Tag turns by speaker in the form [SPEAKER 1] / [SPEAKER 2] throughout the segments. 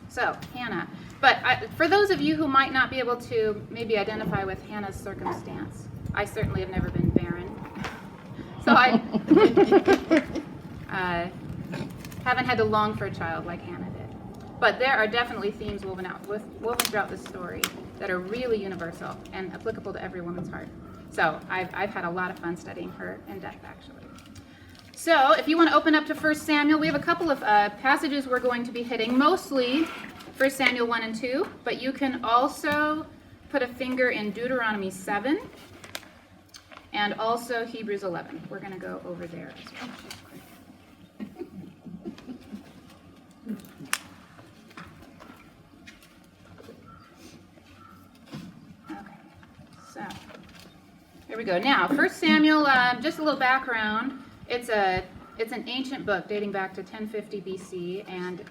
[SPEAKER 1] So, Hannah. But for those of you who might not be able to maybe identify with Hannah's circumstance, I certainly have never been barren. So I haven't had to long for a child like Hannah did. But there are definitely themes woven throughout this story that are really universal and applicable to every woman's heart. So I've had a lot of fun studying her in depth, actually. So if you want to open up to 1 Samuel, we have a couple of passages we're going to be hitting, mostly 1 Samuel 1 and 2, but you can also put a finger in Deuteronomy 7 and also Hebrews 11. We're going to go over there as well. Okay, so here we go. Now, 1 Samuel, just a little background. It's an ancient book dating back to 1050 BC, and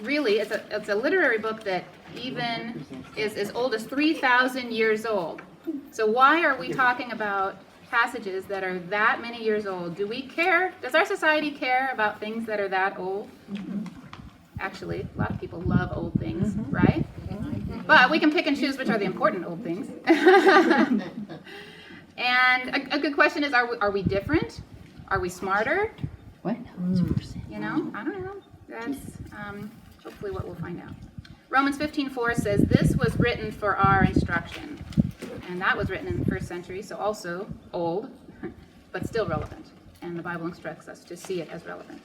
[SPEAKER 1] really it's a literary book that even is as old as 3,000 years old. So why are we talking about passages that are that many years old? Do we care? Does our society care about things that are that old? Actually, a lot of people love old things, right? But we can pick and choose which are the important old things. And a good question is, are we different? Are we smarter?
[SPEAKER 2] What?
[SPEAKER 1] You know, I don't know. That's hopefully what we'll find out. Romans 15:4 says, "This was written for our instruction." And that was written in the first century, so also old, but still relevant. And the Bible instructs us to see it as relevant.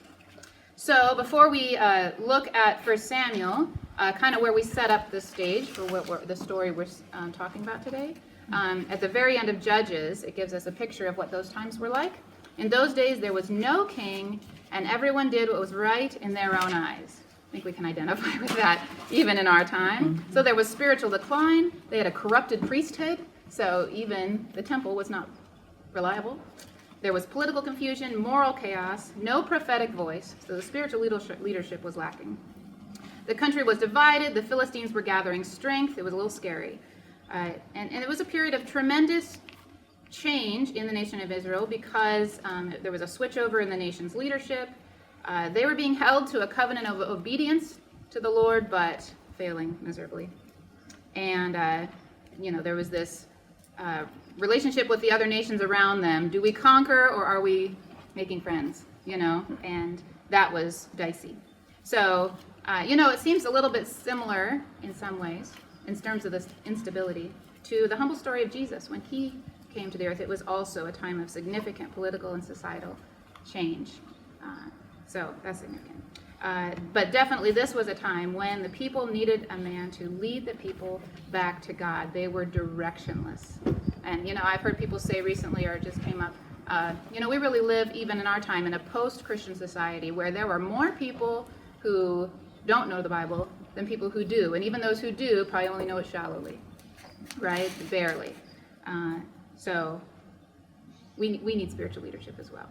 [SPEAKER 1] So before we look at 1 Samuel, kind of where we set up the stage for the story we're talking about today, at the very end of Judges, it gives us a picture of what those times were like. In those days, there was no king, and everyone did what was right in their own eyes. I think we can identify with that even in our time. So there was spiritual decline. They had a corrupted priesthood, so even the temple was not reliable. There was political confusion, moral chaos, no prophetic voice, so the spiritual leadership was lacking. The country was divided. The Philistines were gathering strength. It was a little scary. And it was a period of tremendous change in the nation of Israel because there was a switchover in the nation's leadership. They were being held to a covenant of obedience to the Lord, but failing miserably. And, there was this relationship with the other nations around them. Do we conquer or are we making friends? And that was dicey. So, it seems a little bit similar in some ways in terms of this instability to the humble story of Jesus. When he came to the earth, it was also a time of significant political and societal change. So that's significant. But definitely this was a time when the people needed a man to lead the people back to God. They were directionless. And, I've heard people say recently, or it just came up, we really live even in our time in a post-Christian society where there are more people who don't know the Bible than people who do. And even those who do probably only know it shallowly, right? Barely. So we need spiritual leadership as well.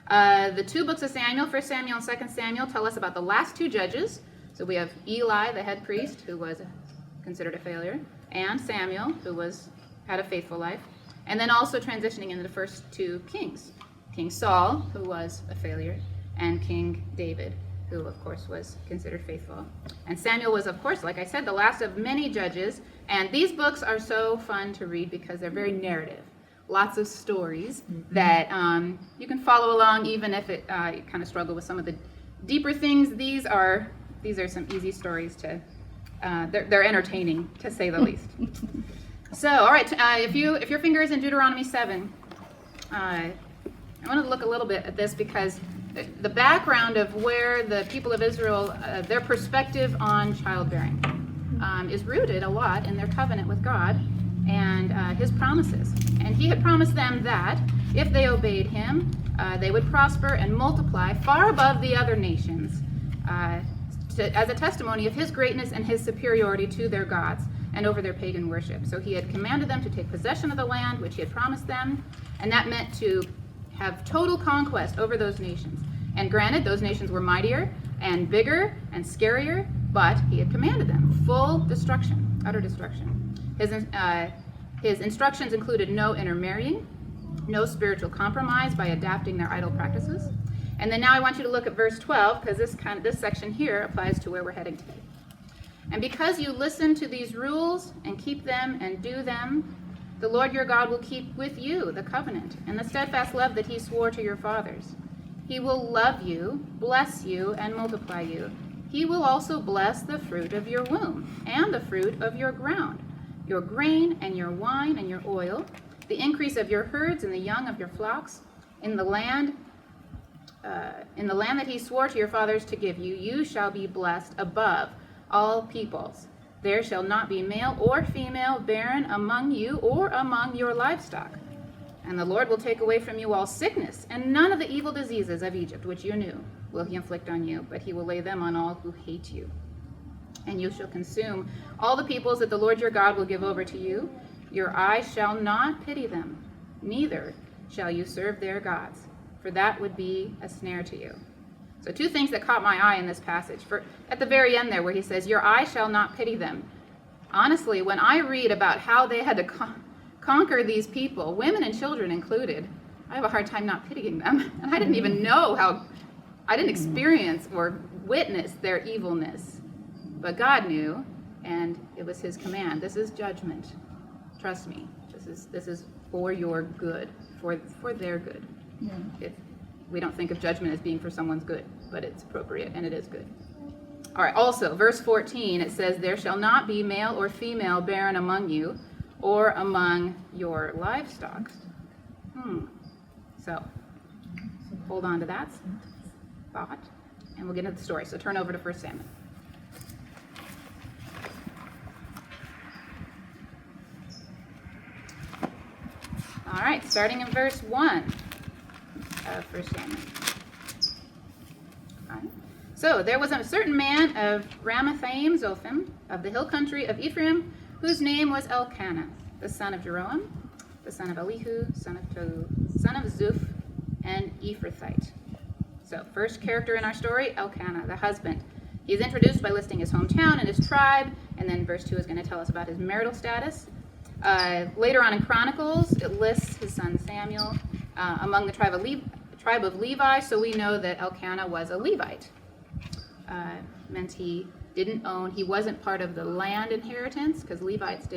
[SPEAKER 1] The two books of Samuel, 1 Samuel and 2 Samuel, tell us about the last two judges. So we have Eli, the head priest, who was considered a failure, and Samuel, who had a faithful life. And then also transitioning into the first two kings. King Saul, who was a failure, and King David, who of course was considered faithful. And Samuel was, of course, like I said, the last of many judges. And these books are so fun to read because they're very narrative. Lots of stories that you can follow along, even if you kind of struggle with some of the deeper things. These are some easy stories to. They're entertaining, to say the least. So, all right, if your finger is in Deuteronomy 7, I want to look a little bit at this because the background of where the people of Israel, their perspective on childbearing, is rooted a lot in their covenant with God and his promises. And he had promised them that if they obeyed him, they would prosper and multiply far above the other nations as a testimony of his greatness and his superiority to their gods and over their pagan worship. So he had commanded them to take possession of the land which he had promised them, and that meant to have total conquest over those nations. And granted, those nations were mightier and bigger and scarier, but he had commanded them full destruction, utter destruction. His instructions included no intermarrying, no spiritual compromise by adapting their idol practices, And then now I want you to look at verse 12, because this section here applies to where we're heading today. And because you listen to these rules and keep them and do them, the Lord your God will keep with you the covenant and the steadfast love that he swore to your fathers. He will love you, bless you, and multiply you. He will also bless the fruit of your womb and the fruit of your ground, your grain and your wine and your oil, the increase of your herds and the young of your flocks. In the land that he swore to your fathers to give you, you shall be blessed above all peoples. There shall not be male or female barren among you or among your livestock. And the Lord will take away from you all sickness, and none of the evil diseases of Egypt, which you knew, will he inflict on you, but he will lay them on all who hate you. And you shall consume all the peoples that the Lord your God will give over to you. Your eye shall not pity them, neither shall you serve their gods, for that would be a snare to you. So two things that caught my eye in this passage. At the very end there where he says, your eye shall not pity them. Honestly, when I read about how they had to conquer these people, women and children included, I have a hard time not pitying them. And I didn't even know I didn't experience or witness their evilness. But God knew, and it was his command. This is judgment. Trust me. This is for your good, for their good. Yeah. We don't think of judgment as being for someone's good, but it's appropriate, and it is good. All right, also, verse 14, it says, there shall not be male or female barren among you, or among your livestock. So, hold on to that thought, and we'll get into the story. So turn over to 1 Samuel. All right, starting in verse 1 of 1 Samuel. All right. So there was a certain man of Ramathaim Zophim, of the hill country of Ephraim, whose name was Alcanna, the son of Jeroham, the son of Elihu, son of Tohu, son of Zuph, and Ephrathite. So first character in our story, Elkanah, the husband. He's introduced by listing his hometown and his tribe, and then verse 2 is going to tell us about his marital status. Later on in Chronicles, it lists his son Samuel among the tribe of Levi, so we know that Elkanah was a Levite. Meant he wasn't part of the land inheritance, because Levites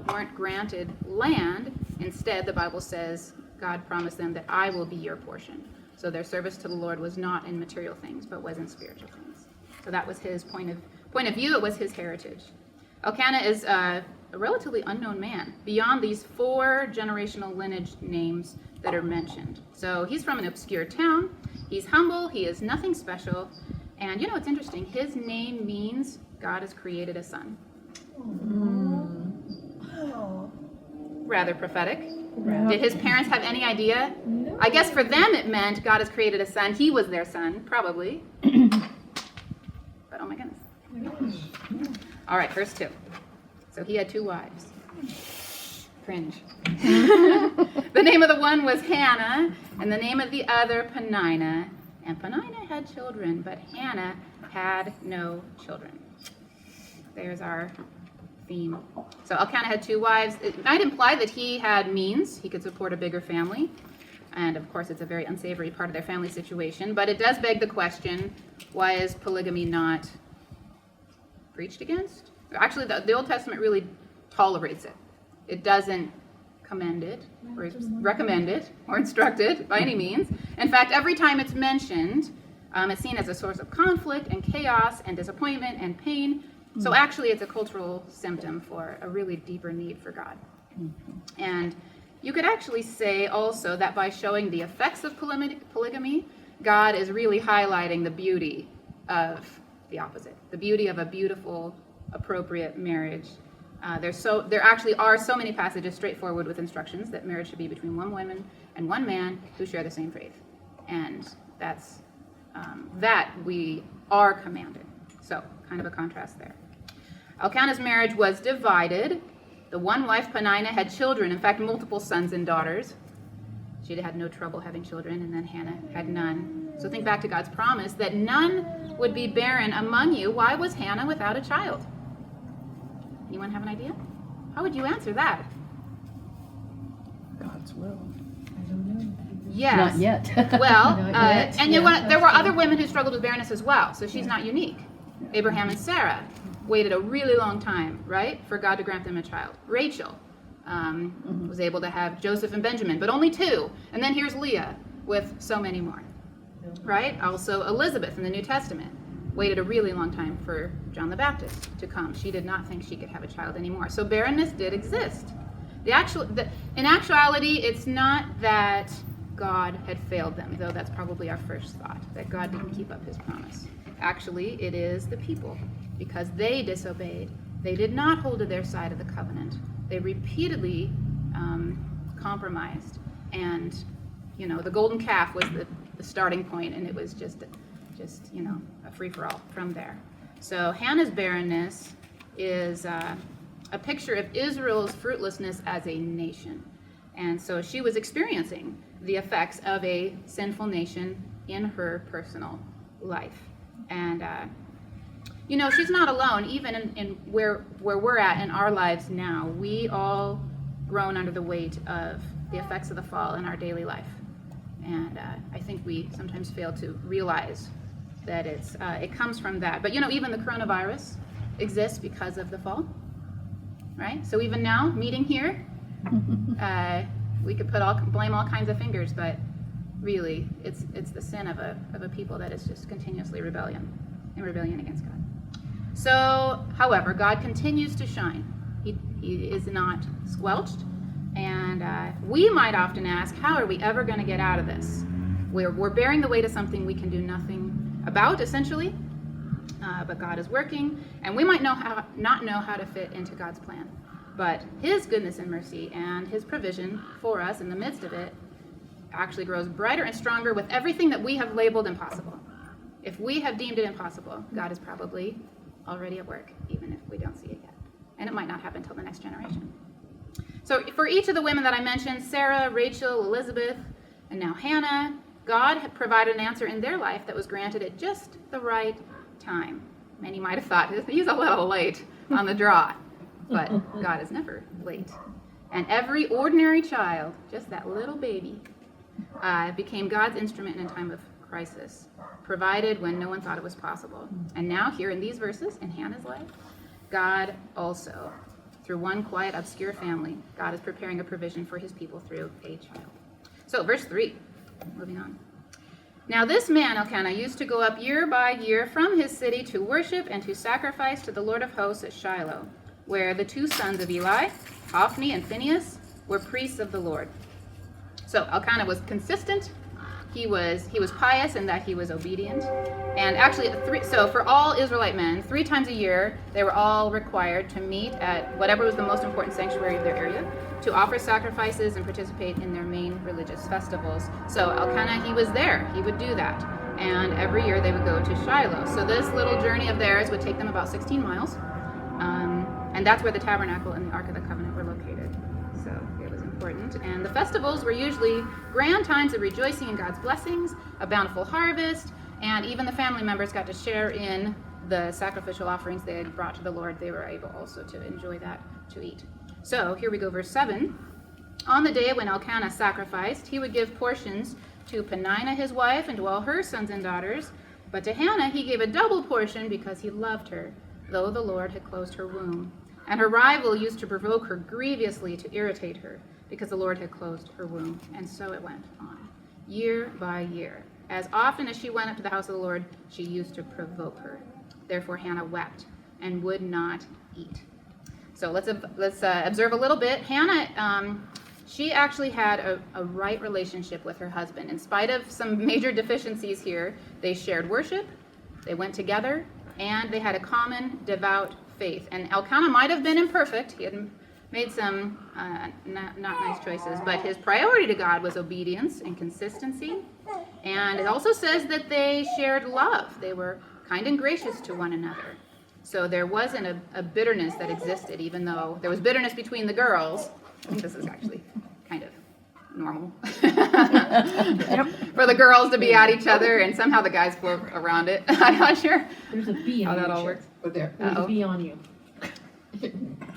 [SPEAKER 1] weren't granted land. Instead, the Bible says God promised them that I will be your portion. So their service to the Lord was not in material things, but was in spiritual things. So that was his point of view. It was his heritage. Elkanah is a relatively unknown man beyond these 4 generational lineage names that are mentioned. So he's from an obscure town. He's humble. He is nothing special. And you know what's interesting? His name means God has created a son. Rather prophetic. Did his parents have any idea? No. I guess for them it meant God has created a son. He was their son, probably. But oh my goodness. All right, verse 2. So he had 2 wives. Cringe. The name of the one was Hannah, and the name of the other Peninnah. And Peninnah had children, but Hannah had no children. There's our theme. So Elkanah had 2 wives. It might imply that he had means. He could support a bigger family. And of course, it's a very unsavory part of their family situation. But it does beg the question, why is polygamy not preached against? Actually, the Old Testament really tolerates it. It doesn't commend it, or recommend it, or instruct it by any means. In fact, every time it's mentioned, it's seen as a source of conflict and chaos and disappointment and pain. So actually, it's a cultural symptom for a really deeper need for God. And you could actually say also that by showing the effects of polygamy, God is really highlighting the beauty of the opposite, the beauty of a beautiful, appropriate marriage. There actually are so many passages straightforward with instructions that marriage should be between 1 woman and 1 man who share the same faith. And that's that we are commanded. So kind of a contrast there. Elkanah's marriage was divided. The one wife, Peninnah, had children, in fact, multiple sons and daughters. She had no trouble having children, and then Hannah had none. So think back to God's promise that none would be barren among you. Why was Hannah without a child? Anyone have an idea? How would you answer that?
[SPEAKER 2] God's will. I don't know.
[SPEAKER 1] Yes.
[SPEAKER 2] Not yet.
[SPEAKER 1] Well,
[SPEAKER 3] Not yet.
[SPEAKER 1] and
[SPEAKER 3] Yeah,
[SPEAKER 1] there were other women who struggled with barrenness as well, so she's not unique. Abraham and Sarah waited a really long time, right, for God to grant them a child. Rachel was able to have Joseph and Benjamin, but only 2. And then here's Leah with so many more, right? Also Elizabeth in the New Testament waited a really long time for John the Baptist to come. She did not think she could have a child anymore. So barrenness did exist. In actuality, it's not that God had failed them, though that's probably our first thought, that God didn't keep up his promise. Actually, it is the people, because they disobeyed. They did not hold to their side of the covenant. They repeatedly compromised, and the golden calf was the starting point, and it was just a free-for-all from there. So Hannah's barrenness is a picture of Israel's fruitlessness as a nation. And so she was experiencing the effects of a sinful nation in her personal life. And, she's not alone. Even in where we're at in our lives now, we all groan under the weight of the effects of the fall in our daily life. And I think we sometimes fail to realize that it comes from that. But, even the coronavirus exists because of the fall. Right? So even now, meeting here, we could blame all kinds of fingers, but really, it's the sin of a people that is just continuously in rebellion against God. So, however, God continues to shine. He is not squelched, and we might often ask, how are we ever going to get out of this? We're bearing the weight of something we can do nothing about, essentially. But God is working, and we might not know how to fit into God's plan. But his goodness and mercy and his provision for us in the midst of it actually grows brighter and stronger with everything that we have labeled impossible. If we have deemed it impossible, God is probably already at work, even if we don't see it yet. And it might not happen until the next generation. So for each of the women that I mentioned, Sarah, Rachel, Elizabeth, and now Hannah, God had provided an answer in their life that was granted at just the right time. Many might have thought, he's a little late on the draw. But God is never late. And every ordinary child, just that little baby, became God's instrument in a time of crisis, provided when no one thought it was possible. And now here in these verses, in Hannah's life, God also, through one quiet, obscure family, God is preparing a provision for his people through a child. So verse 3, moving on. Now this man, Elkanah, used to go up year by year from his city to worship and to sacrifice to the Lord of hosts at Shiloh, where the 2 sons of Eli, Hophni and Phinehas, were priests of the Lord. So Elkanah was consistent. He was pious in that he was obedient. And actually, so for all Israelite men, 3 times a year, they were all required to meet at whatever was the most important sanctuary of their area, to offer sacrifices and participate in their main religious festivals. So Elkanah, he was there. He would do that. And every year they would go to Shiloh. So this little journey of theirs would take them about 16 miles. And that's where the tabernacle and the Ark of the Covenant were located. So it was important. And the festivals were usually grand times of rejoicing in God's blessings, a bountiful harvest, and even the family members got to share in the sacrificial offerings they had brought to the Lord. They were able also to enjoy that, to eat. So here we go, verse 7. On the day when Elkanah sacrificed, he would give portions to Peninnah his wife and to all her sons and daughters. But to Hannah he gave a double portion because he loved her, though the Lord had closed her womb. And her rival used to provoke her grievously to irritate her, because the Lord had closed her womb. And so it went on, year by year. As often as she went up to the house of the Lord, she used to provoke her. Therefore Hannah wept and would not eat. So let's observe a little bit. Hannah, she actually had a right relationship with her husband. In spite of some major deficiencies here, they shared worship, they went together, and they had a common devout faith. And Elkanah might have been imperfect. He had made some not nice choices, but his priority to God was obedience and consistency. And it also says that they shared love. They were kind and gracious to one another. So there wasn't a bitterness that existed, even though there was bitterness between the girls. I think this is actually kind of normal for the girls to be at each other, and somehow the guys float around it. I'm not sure
[SPEAKER 3] There's a bee
[SPEAKER 1] how
[SPEAKER 3] on
[SPEAKER 1] that
[SPEAKER 3] your
[SPEAKER 1] all
[SPEAKER 3] shirt.
[SPEAKER 1] works.
[SPEAKER 4] But there.
[SPEAKER 3] There's a bee on you.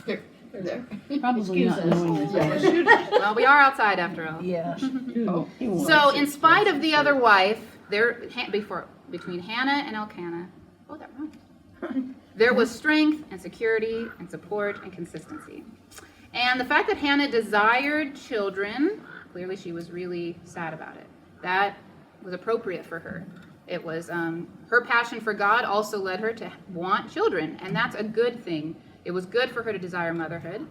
[SPEAKER 4] Here.
[SPEAKER 2] Probably not knowing this.
[SPEAKER 1] Well, we are outside after all.
[SPEAKER 2] Yeah.
[SPEAKER 1] So, in spite of the other wife, between Hannah and Elkanah, that rhymes. There was strength and security and support and consistency. And the fact that Hannah desired children, clearly she was really sad about it. That was appropriate for her. It was her passion for God also led her to want children, and that's a good thing. It was good for her to desire motherhood.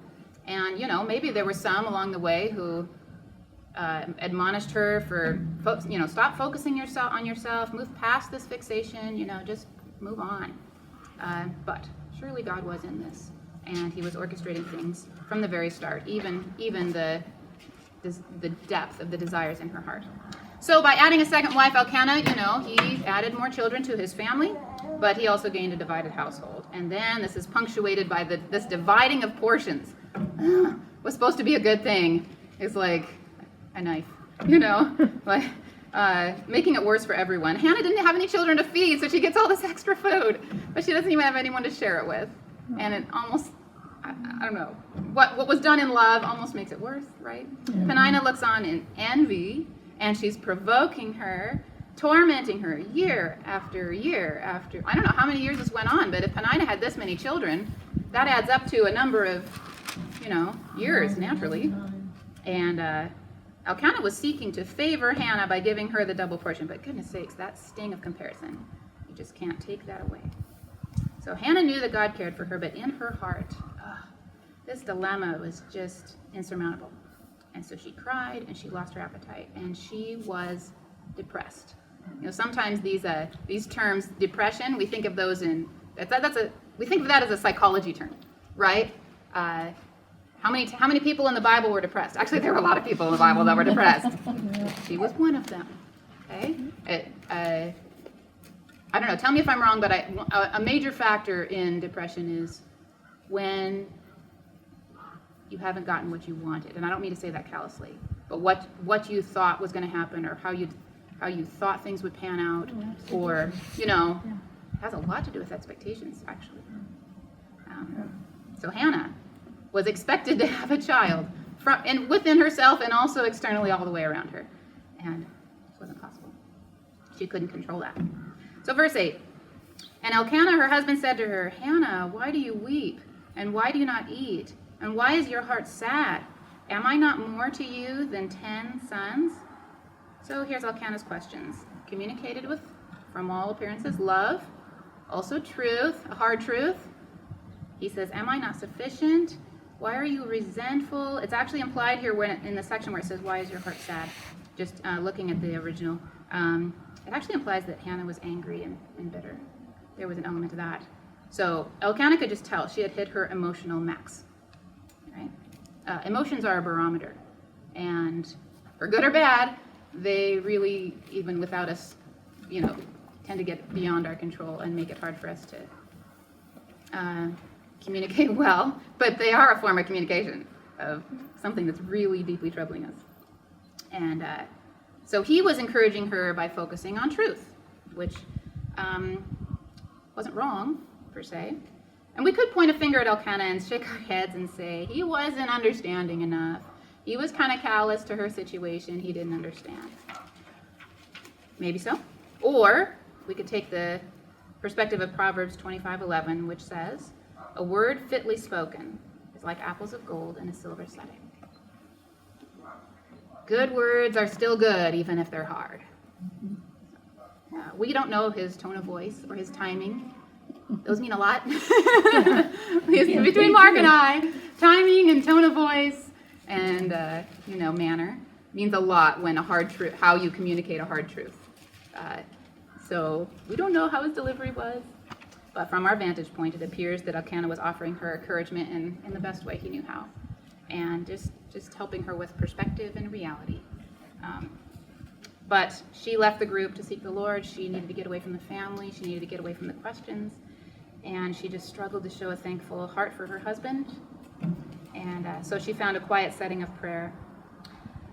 [SPEAKER 1] And, maybe there were some along the way who admonished her for, stop focusing on yourself, move past this fixation, just move on. But surely God was in this, and he was orchestrating things from the very start, even the depth of the desires in her heart. So by adding a second wife, Elkanah, he added more children to his family, but he also gained a divided household. And then this is punctuated by this dividing of portions. Was supposed to be a good thing. It's like a knife, like making it worse for everyone. Hannah didn't have any children to feed, so she gets all this extra food, but she doesn't even have anyone to share it with. And it almost, I don't know, what was done in love almost makes it worse, right? Yeah. Peninnah looks on in envy, and she's provoking her, tormenting her year after year after. I don't know how many years this went on, but if Peninnah had this many children, that adds up to a number of, years naturally. And Elkanah was seeking to favor Hannah by giving her the double portion, but goodness sakes, that sting of comparison, you just can't take that away. So Hannah knew that God cared for her, but in her heart, this dilemma was just insurmountable. And so she cried, and she lost her appetite, and she was depressed. Sometimes these terms, depression, we think of those we think of that as a psychology term, right? How many people in the Bible were depressed? Actually, there were a lot of people in the Bible that were depressed. She was one of them. Okay? I don't know. Tell me if I'm wrong, but a major factor in depression is when you haven't gotten what you wanted. And I don't mean to say that callously, but what you thought was going to happen, or how you thought things would pan out, or it has a lot to do with expectations, actually. So Hannah was expected to have a child within herself and also externally all the way around her, and it wasn't possible. She couldn't control that. So verse 8, and Elkanah, her husband, said to her, Hannah, why do you weep? And why do you not eat? And why is your heart sad? Am I not more to you than 10 sons? So here's Elkanah's questions. Communicated with, from all appearances, love, also truth, a hard truth. He says, am I not sufficient? Why are you resentful? It's actually implied here in the section where it says, why is your heart sad? Just looking at the original. It actually implies that Hannah was angry and bitter. There was an element to that. So Elkanah could just tell she had hit her emotional max. Right? Emotions are a barometer. And for good or bad, they really, even without us, tend to get beyond our control and make it hard for us to communicate well. But they are a form of communication of something that's really deeply troubling us. And so he was encouraging her by focusing on truth, which wasn't wrong, per se. And we could point a finger at Elkanah and shake our heads and say, he wasn't understanding enough. He was kind of callous to her situation. He didn't understand. Maybe so. Or we could take the perspective of Proverbs 25:11, which says, a word fitly spoken is like apples of gold in a silver setting. Good words are still good, even if they're hard. We don't know his tone of voice or his timing. Those mean a lot. Between Mark and I, timing and tone of voice and manner means a lot when how you communicate a hard truth. So we don't know how his delivery was, but from our vantage point, it appears that Elkanah was offering her encouragement in the best way he knew how, and just helping her with perspective and reality. But she left the group to seek the Lord. She needed to get away from the family. She needed to get away from the questions. And she just struggled to show a thankful heart for her husband. And so she found a quiet setting of prayer.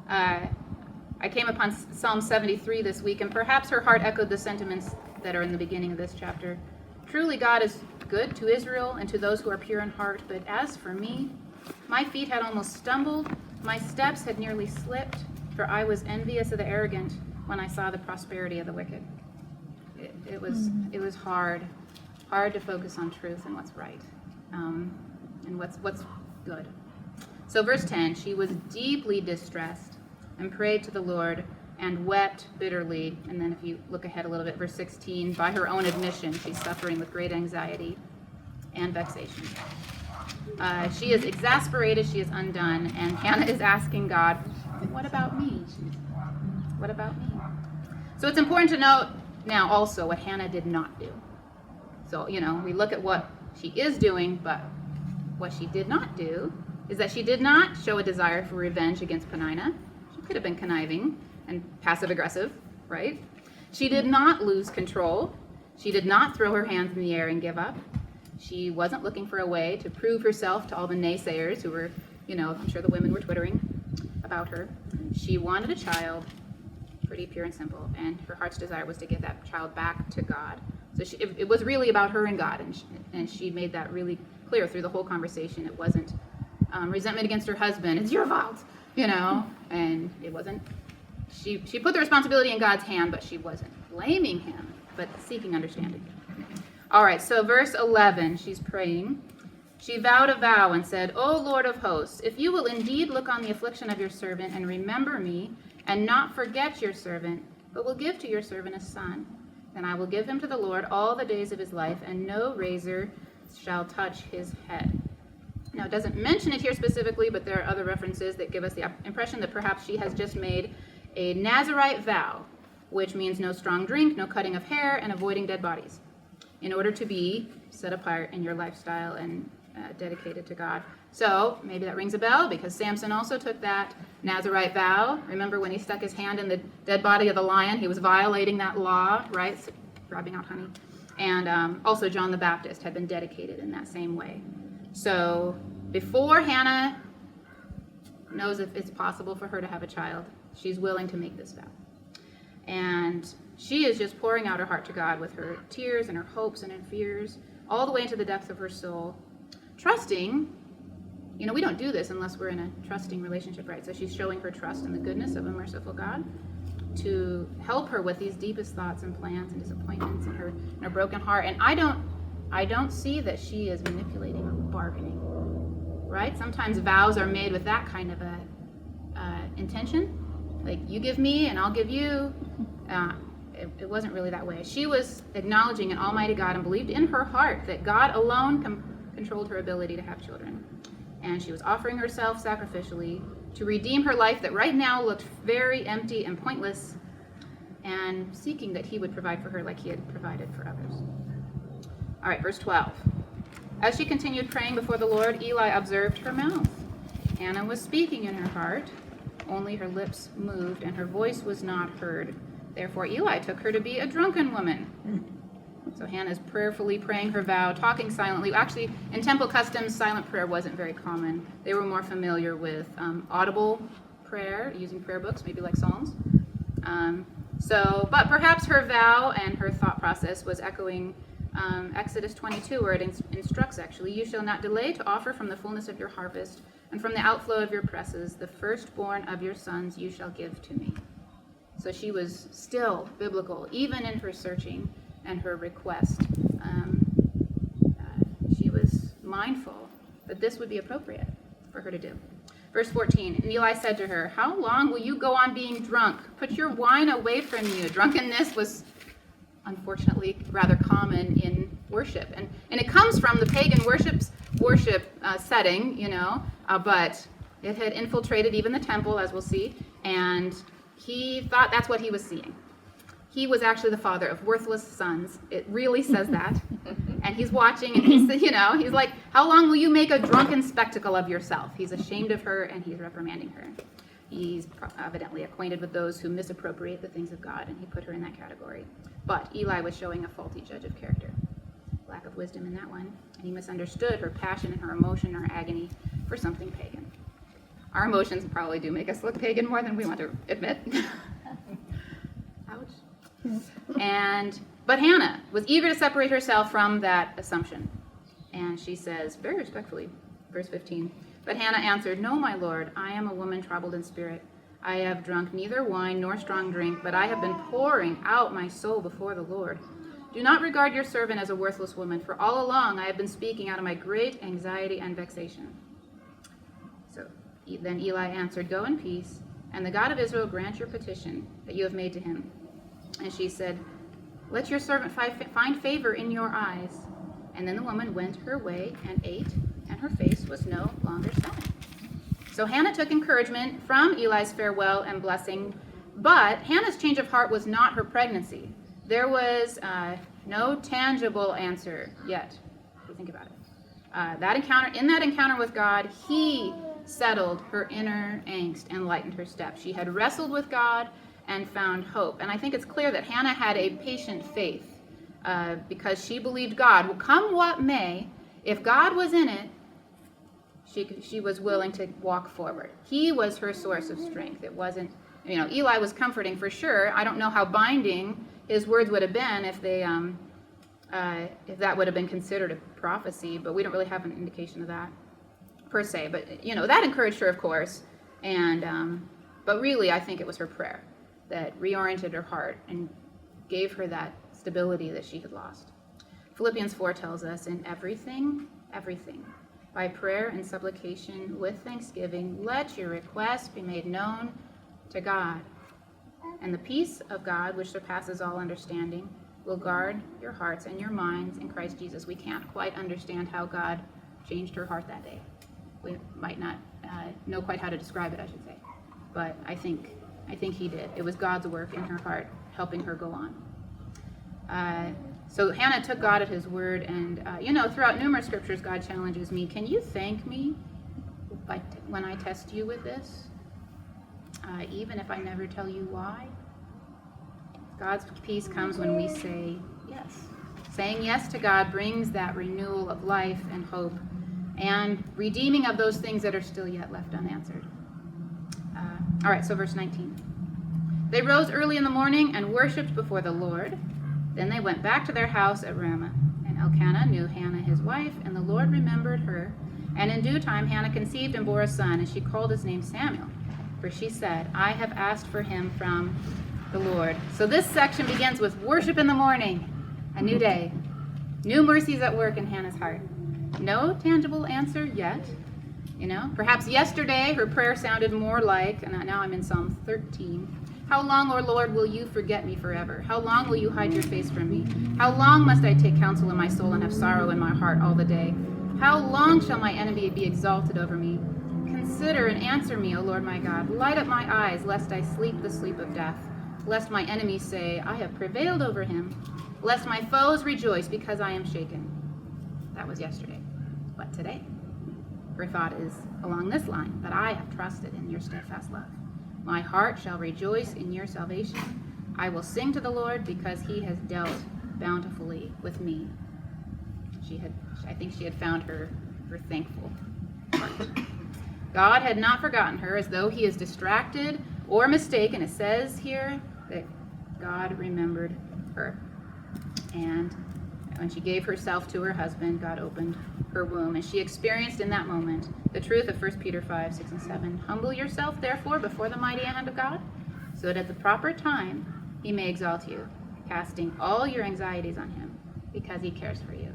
[SPEAKER 1] I came upon Psalm 73 this week, and perhaps her heart echoed the sentiments that are in the beginning of this chapter. Truly God is good to Israel and to those who are pure in heart, but as for me, My feet had almost stumbled, my steps had nearly slipped, for I was envious of the arrogant when I saw the prosperity of the wicked. It was hard to focus on truth and what's right, and what's good. So verse 10, she was deeply distressed and prayed to the Lord and wept bitterly. And then if you look ahead a little bit, verse 16, by her own admission, she's suffering with great anxiety and vexation. She is exasperated, she is undone, and Hannah is asking God, what about me? What about me? So it's important to note now also what Hannah did not do. So, we look at what she is doing, but what she did not do is that she did not show a desire for revenge against Peninnah. She could have been conniving and passive-aggressive, right? She did not lose control. She did not throw her hands in the air and give up. She wasn't looking for a way to prove herself to all the naysayers who were, I'm sure the women were twittering about her. She wanted a child, pretty pure and simple, and her heart's desire was to get that child back to God. So it was really about her and God, and she made that really clear through the whole conversation. It wasn't resentment against her husband. It's your fault, and it wasn't. She put the responsibility in God's hand, but she wasn't blaming him, but seeking understanding. All right, so verse 11, she's praying. She vowed a vow and said, O Lord of hosts, if you will indeed look on the affliction of your servant and remember me, and not forget your servant, but will give to your servant a son, then I will give him to the Lord all the days of his life, and no razor shall touch his head. Now, it doesn't mention it here specifically, but there are other references that give us the impression that perhaps she has just made a Nazarite vow, which means no strong drink, no cutting of hair, and avoiding dead bodies, in order to be set apart in your lifestyle and dedicated to God. So maybe that rings a bell, because Samson also took that Nazarite vow. Remember when he stuck his hand in the dead body of the lion? He was violating that law, right? So, grabbing out honey. And also John the Baptist had been dedicated in that same way. So before Hannah knows if it's possible for her to have a child, she's willing to make this vow. And she is just pouring out her heart to God with her tears and her hopes and her fears, all the way into the depths of her soul, trusting. We don't do this unless we're in a trusting relationship, right? So she's showing her trust in the goodness of a merciful God to help her with these deepest thoughts and plans and disappointments and her broken heart. And I don't see that she is manipulating or bargaining, right? Sometimes vows are made with that kind of a intention, like you give me and I'll give you. It wasn't really that way. She was acknowledging an almighty God and believed in her heart that God alone controlled her ability to have children. And she was offering herself sacrificially to redeem her life that right now looked very empty and pointless, and seeking that he would provide for her like he had provided for others. All right, verse 12. As she continued praying before the Lord, Eli observed her mouth. Hannah was speaking in her heart, only her lips moved, and her voice was not heard. Therefore Eli took her to be a drunken woman. So Hannah's prayerfully praying her vow, talking silently. Actually, in temple customs, silent prayer wasn't very common. They were more familiar with audible prayer, using prayer books, maybe like Psalms. But perhaps her vow and her thought process was echoing Exodus 22, where it instructs, actually, you shall not delay to offer from the fullness of your harvest, and from the outflow of your presses, the firstborn of your sons you shall give to me. So she was still biblical, even in her searching and her request. She was mindful that this would be appropriate for her to do. Verse 14, and Eli said to her, how long will you go on being drunk? Put your wine away from you. Drunkenness was unfortunately rather common in worship. And it comes from the pagan worship setting, but it had infiltrated even the temple, as we'll see, and he thought that's what he was seeing. He was actually the father of worthless sons. It really says that. And he's watching, and he's like, how long will you make a drunken spectacle of yourself? He's ashamed of her, and he's reprimanding her. He's evidently acquainted with those who misappropriate the things of God, and he put her in that category. But Eli was showing a faulty judge of character. Lack of wisdom in that one. And he misunderstood her passion and her emotion and her agony for something pagan. Our emotions probably do make us look pagan more than we want to admit. Ouch. But Hannah was eager to separate herself from that assumption. And she says, very respectfully, verse 15, But Hannah answered, "No, my lord, I am a woman troubled in spirit. I have drunk neither wine nor strong drink, but I have been pouring out my soul before the Lord. Do not regard your servant as a worthless woman, for all along I have been speaking out of my great anxiety and vexation." So then Eli answered, "Go in peace, and the God of Israel grant your petition that you have made to him." And she said, "Let your servant find favor in your eyes." And then the woman went her way and ate, and her face was no longer sad. So Hannah took encouragement from Eli's farewell and blessing, but Hannah's change of heart was not her pregnancy. There was no tangible answer yet, if you think about it. In that encounter with God, he settled her inner angst and lightened her steps. She had wrestled with God and found hope. And I think it's clear that Hannah had a patient faith because she believed God. Well, come what may, if God was in it, she was willing to walk forward. He was her source of strength. It wasn't, Eli was comforting for sure. I don't know how binding his words would have been if that would have been considered a prophecy, but we don't really have an indication of that per se. But that encouraged her, of course. And but really, I think it was her prayer that reoriented her heart and gave her that stability that she had lost. Philippians 4 tells us, "In everything, by prayer and supplication with thanksgiving, let your requests be made known to God. And the peace of God, which surpasses all understanding, will guard your hearts and your minds in Christ Jesus." We can't quite understand how God changed her heart that day. We might not know quite how to describe it, I should say. But I think he did. It was God's work in her heart, helping her go on. So Hannah took God at his word, and throughout numerous scriptures, God challenges me. Can you thank me when I test you with this? Even if I never tell you why? God's peace comes when we say yes. Saying yes to God brings that renewal of life and hope and redeeming of those things that are still yet left unanswered. All right, so verse 19. "They rose early in the morning and worshipped before the Lord. Then they went back to their house at Ramah. And Alcanna knew Hannah his wife, and the Lord remembered her. And in due time Hannah conceived and bore a son, and she called his name Samuel. For she said, I have asked for him from the Lord." So this section begins with worship in the morning, a new day, new mercies at work in Hannah's heart. No tangible answer yet. Perhaps yesterday her prayer sounded more like, and now I'm in Psalm 13, "How long, O Lord, will you forget me forever? How long will you hide your face from me? How long must I take counsel in my soul and have sorrow in my heart all the day? How long shall my enemy be exalted over me? Consider and answer me, O Lord my God. Light up my eyes, lest I sleep the sleep of death. Lest my enemies say, I have prevailed over him. Lest my foes rejoice because I am shaken." That was yesterday. But today, her thought is along this line, "But I have trusted in your steadfast love. My heart shall rejoice in your salvation. I will sing to the Lord because he has dealt bountifully with me." I think she had found her thankful heart. God had not forgotten her, as though he is distracted or mistaken. It says here that God remembered her. And when she gave herself to her husband, God opened her womb, and she experienced in that moment the truth of 1 Peter 5, 6, and 7. "Humble yourself, therefore, before the mighty hand of God, so that at the proper time he may exalt you, casting all your anxieties on him, because he cares for you."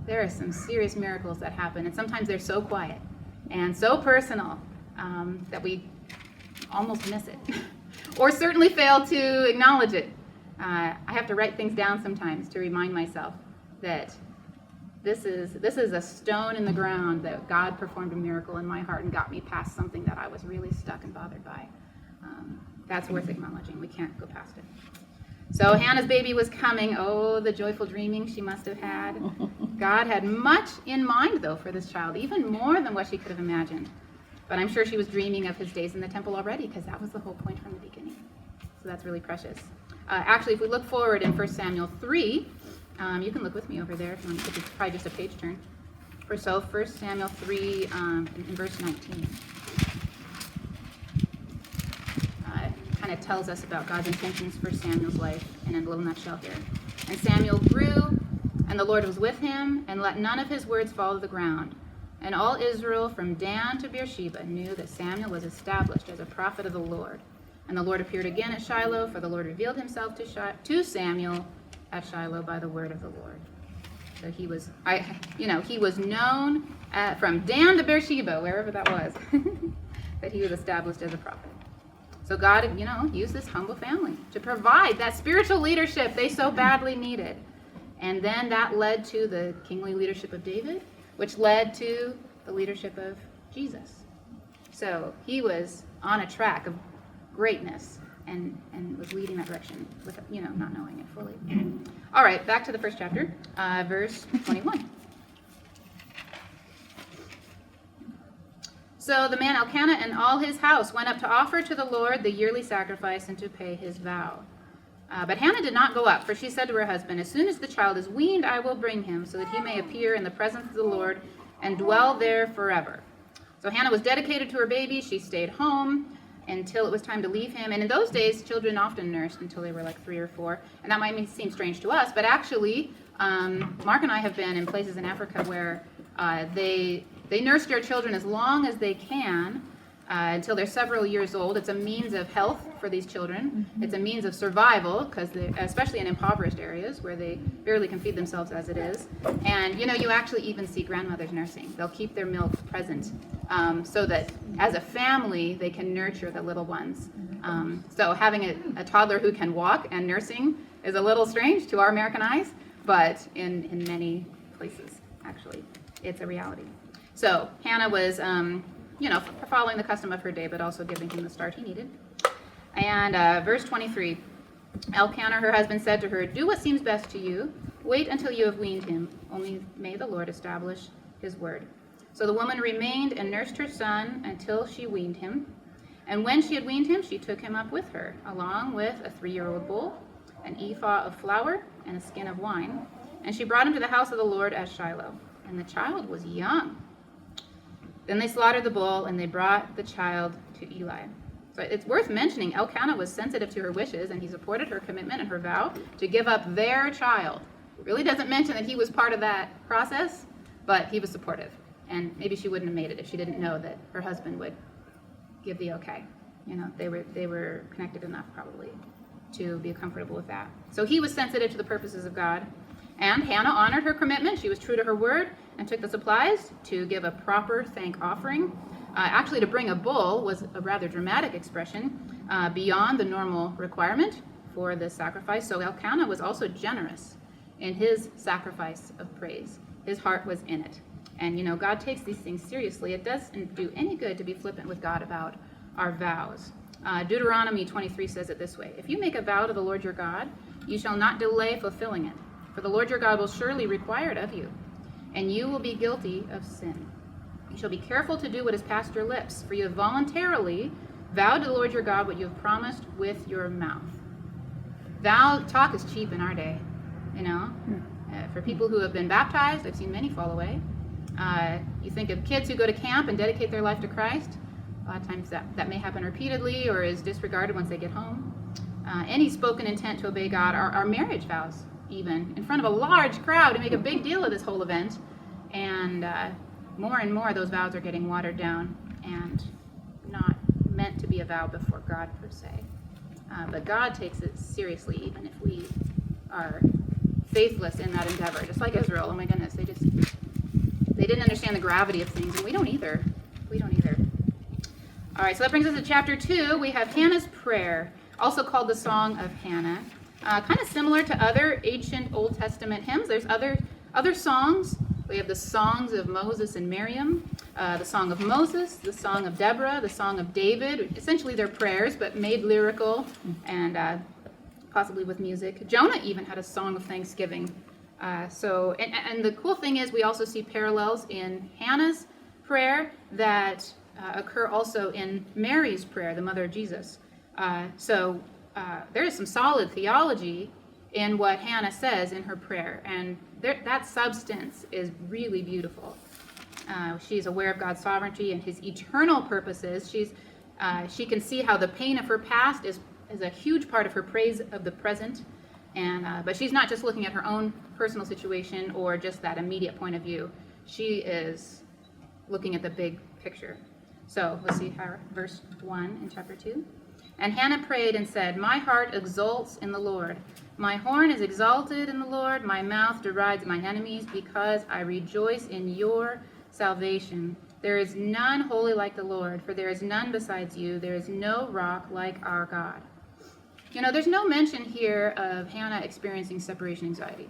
[SPEAKER 1] There are some serious miracles that happen, and sometimes they're so quiet and so personal that we almost miss it, or certainly fail to acknowledge it. I have to write things down sometimes to remind myself that this is a stone in the ground, that God performed a miracle in my heart and got me past something that I was really stuck and bothered by. That's worth acknowledging. We can't go past it. So Hannah's baby was coming. Oh, the joyful dreaming she must have had. God had much in mind, though, for this child, even more than what she could have imagined. But I'm sure she was dreaming of his days in the temple already, because that was the whole point from the beginning. So that's really precious. Actually, if we look forward in 1 Samuel 3, you can look with me over there if you want. It's probably just a page turn. 1 Samuel 3 in verse 19. Kind of tells us about God's intentions for Samuel's life in a little nutshell here. "And Samuel grew, and the Lord was with him, and let none of his words fall to the ground. And all Israel from Dan to Beersheba knew that Samuel was established as a prophet of the Lord. And the Lord appeared again at Shiloh, for the Lord revealed himself to Samuel at Shiloh by the word of the Lord. So he was known from Dan to Beersheba, wherever that was, that he was established as a prophet. So God, used this humble family to provide that spiritual leadership they so badly needed. And then that led to the kingly leadership of David, which led to the leadership of Jesus. So he was on a track of greatness and was leading that direction with, not knowing it fully. All right, back to the first chapter, verse 21. So the man Alcanna and all his house went up to offer to the Lord the yearly sacrifice and to pay his vow. But Hannah did not go up, for she said to her husband, "As soon as the child is weaned, I will bring him, so that he may appear in the presence of the Lord and dwell there forever." So Hannah was dedicated to her baby. She stayed home until it was time to leave him. And in those days, children often nursed until they were like 3 or 4. And that might seem strange to us, but actually, Mark and I have been in places in Africa where they nurse their children as long as they can until they're several years old. It's a means of health for these children. It's a means of survival, because especially in impoverished areas where they barely can feed themselves as it is. And you actually even see grandmothers nursing. They'll keep their milk present so that as a family they can nurture the little ones. So having a toddler who can walk and nursing is a little strange to our American eyes, but in many places, actually, it's a reality. So Hannah was following the custom of her day, but also giving him the start he needed. And verse 23, Elkanah, her husband, said to her, "Do what seems best to you. Wait until you have weaned him. Only may the Lord establish his word." So the woman remained and nursed her son until she weaned him. And when she had weaned him, she took him up with her, along with a 3-year-old bull, an ephah of flour, and a skin of wine. And she brought him to the house of the Lord at Shiloh. And the child was young. Then they slaughtered the bull, and they brought the child to Eli. So it's worth mentioning, Elkanah was sensitive to her wishes, and he supported her commitment and her vow to give up their child. It really doesn't mention that he was part of that process, but he was supportive. And maybe she wouldn't have made it if she didn't know that her husband would give the okay. They were connected enough probably to be comfortable with that. So he was sensitive to the purposes of God. And Hannah honored her commitment. She was true to her word and took the supplies to give a proper thank offering. Actually, to bring a bull was a rather dramatic expression beyond the normal requirement for this sacrifice. So Elkanah was also generous in his sacrifice of praise. His heart was in it. And God takes these things seriously. It doesn't do any good to be flippant with God about our vows. Deuteronomy 23 says it this way: "If you make a vow to the Lord your God, you shall not delay fulfilling it. For the Lord your God will surely require it of you, and you will be guilty of sin. You shall be careful to do what is past your lips, for you have voluntarily vowed to the Lord your God what you have promised with your mouth." Vow talk is cheap in our day, For people who have been baptized, I've seen many fall away. You think of kids who go to camp and dedicate their life to Christ. A lot of times that may happen repeatedly or is disregarded once they get home. Any spoken intent to obey God, our marriage vows, even in front of a large crowd, to make a big deal of this whole event. And more those vows are getting watered down and not meant to be a vow before God per se. But God takes it seriously, even if we are faithless in that endeavor. Just like Israel, oh my goodness, they didn't understand the gravity of things, and we don't either. All right, so that brings us to chapter 2. We have Hannah's prayer, also called the Song of Hannah. Kind of similar to other ancient Old Testament hymns. There's other songs. We have the songs of Moses and Miriam, the Song of Moses, the Song of Deborah, the Song of David. Essentially, they're prayers, but made lyrical and possibly with music. Jonah even had a song of thanksgiving. And the cool thing is we also see parallels in Hannah's prayer that occur also in Mary's prayer, the mother of Jesus. There is some solid theology in what Hannah says in her prayer, and that substance is really beautiful. She's aware of God's sovereignty and his eternal purposes. She can see how the pain of her past is a huge part of her praise of the present, but she's not just looking at her own personal situation or just that immediate point of view. She is looking at the big picture. So let's see verse 1 in chapter 2. And Hannah prayed and said, "My heart exults in the Lord. My horn is exalted in the Lord. My mouth derides my enemies because I rejoice in your salvation. There is none holy like the Lord, for there is none besides you. There is no rock like our God." You know, there's no mention here of Hannah experiencing separation anxiety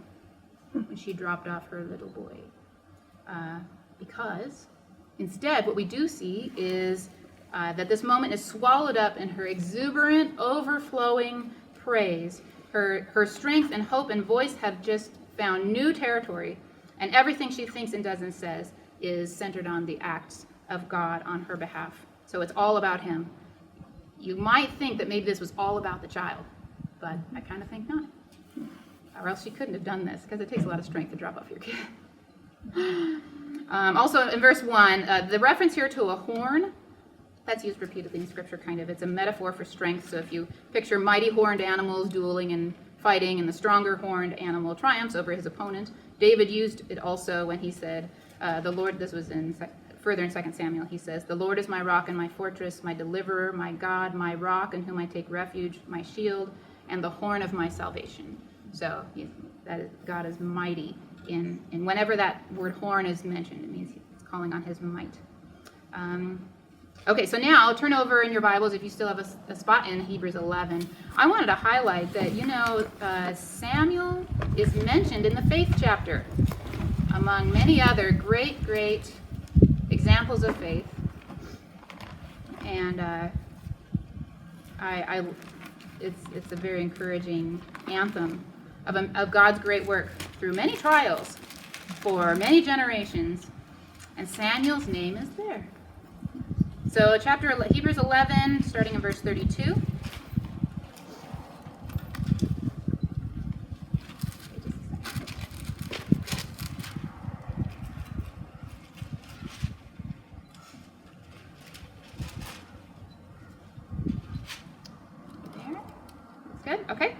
[SPEAKER 1] when she dropped off her little boy. Because instead, what we do see is that this moment is swallowed up in her exuberant, overflowing praise. Her strength and hope and voice have just found new territory, and everything she thinks and does and says is centered on the acts of God on her behalf. So it's all about him. You might think that maybe this was all about the child, but I kind of think not. Or else she couldn't have done this, because it takes a lot of strength to drop off your kid. Also in verse 1, the reference here to a horn, that's used repeatedly in Scripture, kind of. It's a metaphor for strength. So if you picture mighty horned animals dueling and fighting, and the stronger horned animal triumphs over his opponent, David used it also when he said, the Lord, this was further in 2 Samuel, he says, "The Lord is my rock and my fortress, my deliverer, my God, my rock in whom I take refuge, my shield, and the horn of my salvation." So God is mighty. And whenever that word horn is mentioned, it means it's calling on his might. Okay, so now turn over in your Bibles, if you still have a spot in Hebrews 11. I wanted to highlight that, Samuel is mentioned in the faith chapter, among many other great, great examples of faith. And it's a very encouraging anthem of God's great work through many trials for many generations, and Samuel's name is there. So Hebrews 11, starting in verse 32. There? That's good? Okay.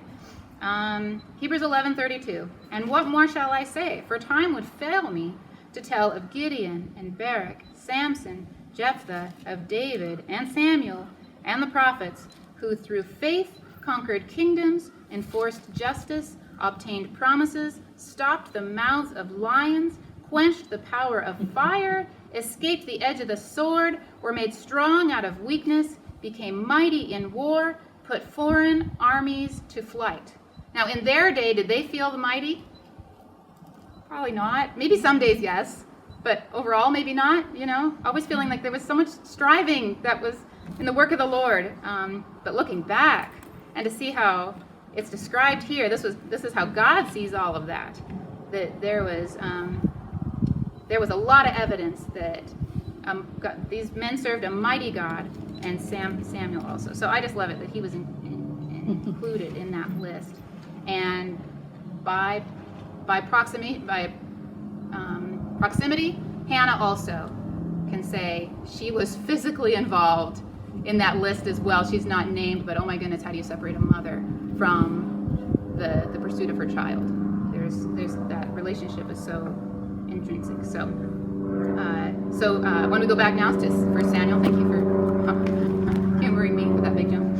[SPEAKER 1] Hebrews 11:32. "And what more shall I say? For time would fail me to tell of Gideon and Barak, Samson, Jephthah, of David and Samuel and the prophets, who through faith conquered kingdoms, enforced justice, obtained promises, stopped the mouths of lions, quenched the power of fire, escaped the edge of the sword, were made strong out of weakness, became mighty in war, put foreign armies to flight." Now, in their day, did they feel the mighty? Probably not. Maybe some days, yes. But overall, maybe not, always feeling like there was so much striving that was in the work of the Lord. But looking back and to see how it's described here, this is how God sees all of that. That there was a lot of evidence that these men served a mighty God, and Samuel also. So I just love it that he was included in that list. And by proximity, Hannah also can say she was physically involved in that list as well. She's not named, but oh my goodness, how do you separate a mother from the pursuit of her child? There's that relationship is so intrinsic. So when we go back now to 1 Samuel, thank you for humoring me with that big jump.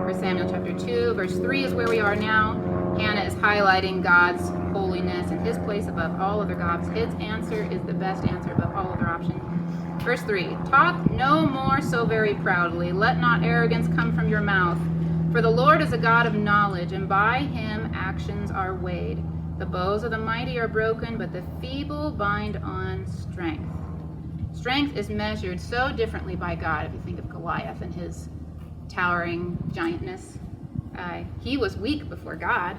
[SPEAKER 1] 1 Samuel chapter 2, verse 3 is where we are now. Hannah is highlighting God's holiness and his place above all other gods. His answer is the best answer above all other options. Verse 3, "Talk no more so very proudly. Let not arrogance come from your mouth. For the Lord is a God of knowledge, and by him actions are weighed. The bows of the mighty are broken, but the feeble bind on strength." Strength is measured so differently by God. If you think of Goliath and his towering giantness, he was weak before God.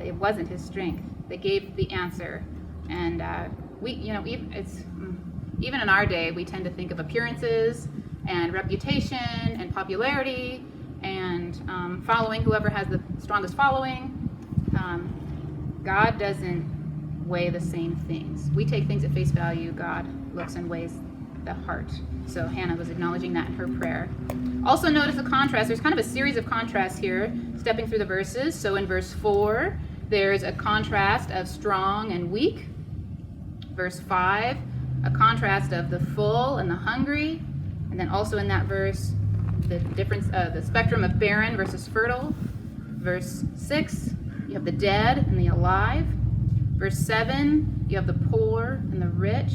[SPEAKER 1] It wasn't his strength that gave the answer. And even in our day, we tend to think of appearances and reputation and popularity and following, whoever has the strongest following. God doesn't weigh the same things. We take things at face value. God looks and weighs the heart. So Hannah was acknowledging that in her prayer. Also notice a contrast. There's kind of a series of contrasts here, stepping through the verses. So in verse 4, there's a contrast of strong and weak. Verse 5, a contrast of the full and the hungry. And then also in that verse, the difference, the spectrum of barren versus fertile. Verse 6, you have the dead and the alive. Verse 7, you have the poor and the rich.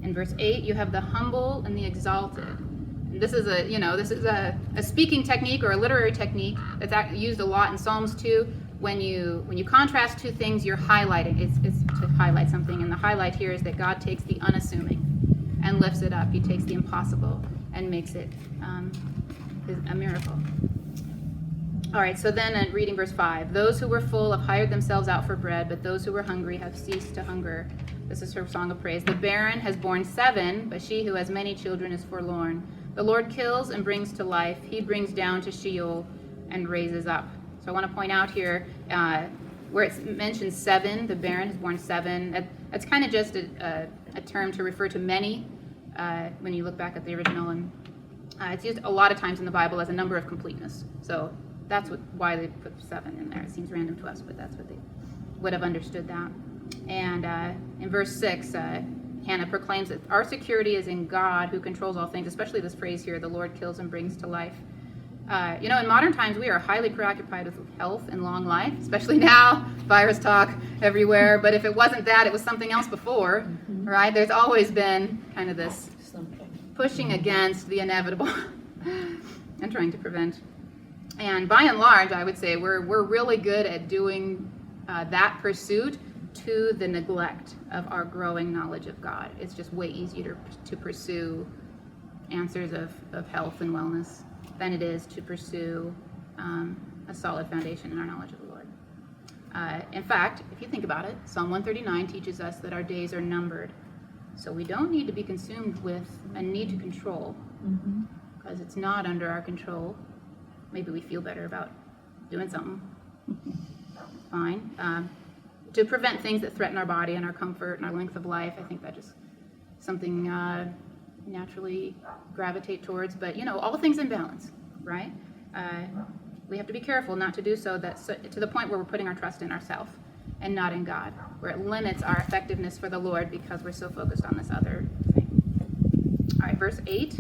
[SPEAKER 1] In verse 8, you have the humble and the exalted. And this is a speaking technique or a literary technique that's used a lot in Psalms 2. When you contrast two things, you're highlighting. It's to highlight something, and the highlight here is that God takes the unassuming and lifts it up. He takes the impossible and makes it a miracle. All right, so then reading verse 5. Those who were full have hired themselves out for bread, but those who were hungry have ceased to hunger. This is her song of praise. The barren has borne 7, but she who has many children is forlorn. The Lord kills and brings to life. He brings down to Sheol and raises up. So I want to point out here where it mentions 7, the barren has borne 7. That's kind of just a term to refer to many when you look back at the original. And it's used a lot of times in the Bible as a number of completeness. So that's why they put 7 in there. It seems random to us, but that's what they would have understood that. And in verse 6, Hannah proclaims that our security is in God who controls all things, especially this phrase here, the Lord kills and brings to life. In modern times, we are highly preoccupied with health and long life, especially now, virus talk everywhere. But if it wasn't that, it was something else before, right? There's always been kind of this pushing against the inevitable and trying to prevent. And by and large, I would say we're really good at doing that pursuit to the neglect of our growing knowledge of God. It's just way easier to pursue answers of health and wellness than it is to pursue a solid foundation in our knowledge of the Lord. In fact, if you think about it, Psalm 139 teaches us that our days are numbered. So we don't need to be consumed with a need to control, because it's not under our control. Maybe we feel better about doing something. Fine. To prevent things that threaten our body and our comfort and our length of life, I think that just something naturally gravitate towards. But all things in balance, right? We have to be careful not to do so to the point where we're putting our trust in ourselves and not in God, where it limits our effectiveness for the Lord because we're so focused on this other thing. All right, verse 8.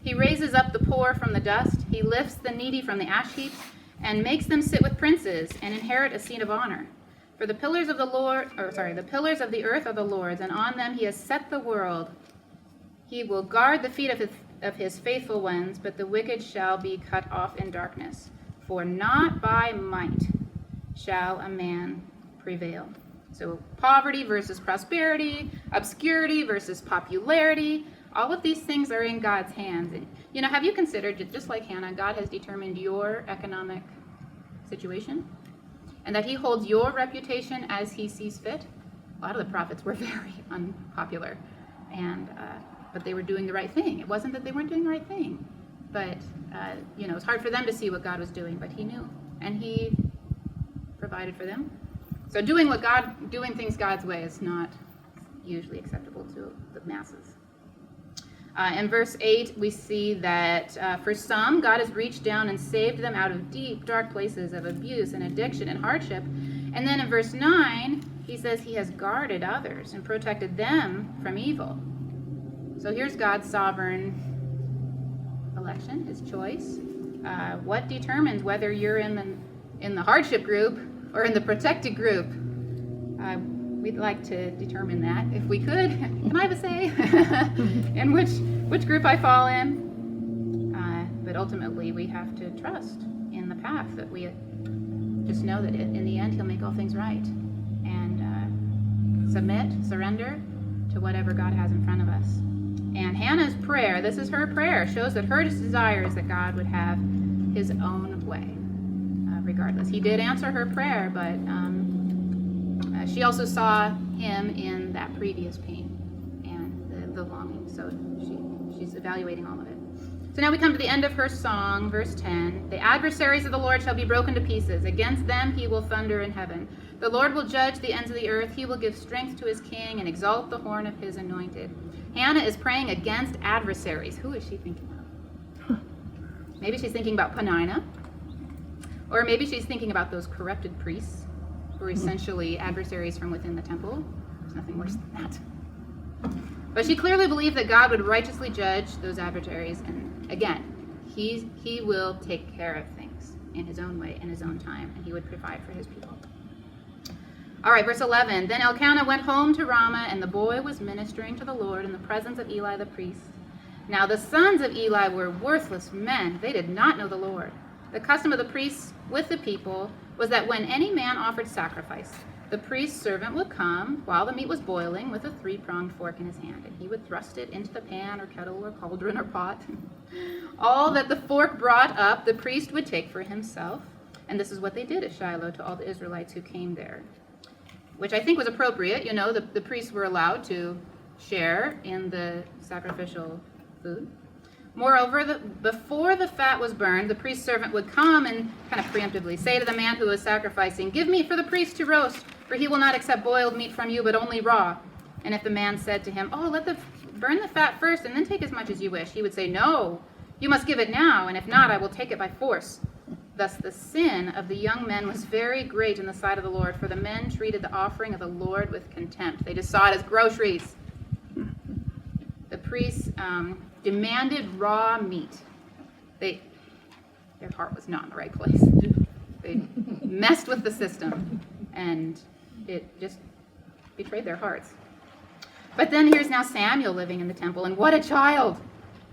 [SPEAKER 1] He raises up the poor from the dust. He lifts the needy from the ash heap and makes them sit with princes and inherit a seat of honor. For the pillars of the earth are the Lord's, and on them he has set the world. He will guard the feet of his faithful ones, but the wicked shall be cut off in darkness. For not by might shall a man prevail. So poverty versus prosperity, obscurity versus popularity, all of these things are in God's hands. And, have you considered, just like Hannah, God has determined your economic situation? And that he holds your reputation as he sees fit? A lot of the prophets were very unpopular, but they were doing the right thing. It wasn't that they weren't doing the right thing, but it was hard for them to see what God was doing, but he knew, and he provided for them. So doing things God's way is not usually acceptable to the masses. In verse 8, we see that for some, God has reached down and saved them out of deep, dark places of abuse and addiction and hardship. And then in verse 9, he says he has guarded others and protected them from evil. So here's God's sovereign election, his choice. What determines whether you're in the hardship group or in the protected group? We'd like to determine that if we could. Can I have a say in which group I fall in? But ultimately, we have to trust in the path that we just know that in the end, he'll make all things right. And surrender to whatever God has in front of us. And Hannah's prayer, this is her prayer, shows that her desire is that God would have his own way, regardless. He did answer her prayer, but she also saw him in that previous pain and the longing. So she's evaluating all of it. So now we come to the end of her song, verse 10. The adversaries of the Lord shall be broken to pieces. Against them he will thunder in heaven. The Lord will judge the ends of the earth. He will give strength to his king and exalt the horn of his anointed. Hannah is praying against adversaries. Who is she thinking of? Maybe she's thinking about Peninnah. Or maybe she's thinking about those corrupted priests who are essentially adversaries from within the temple. nothing worse than that. But she clearly believed that God would righteously judge those adversaries, and again, he will take care of things in his own way, in his own time, and he would provide for his people. All right, verse 11. Then Elkanah went home to Ramah, and the boy was ministering to the Lord in the presence of Eli the priest. Now the sons of Eli were worthless men. They did not know the Lord. The custom of the priests with the people was that when any man offered sacrifice, the priest's servant would come while the meat was boiling with a 3-pronged fork in his hand, and he would thrust it into the pan or kettle or cauldron or pot. All that the fork brought up, the priest would take for himself. And this is what they did at Shiloh to all the Israelites who came there, which I think was appropriate. You know, the priests were allowed to share in the sacrificial food. Moreover, before the fat was burned, the priest's servant would come and kind of preemptively say to the man who was sacrificing, "Give meat for the priest to roast, for he will not accept boiled meat from you, but only raw." And if the man said to him, "Oh, burn the fat first and then take as much as you wish," he would say, "No, you must give it now, and if not, I will take it by force." Thus the sin of the young men was very great in the sight of the Lord, for the men treated the offering of the Lord with contempt. They just saw it as groceries. The priests demanded raw meat. Their heart was not in the right place. They messed with the system, and it just betrayed their hearts. But then here's now Samuel living in the temple, and what a child!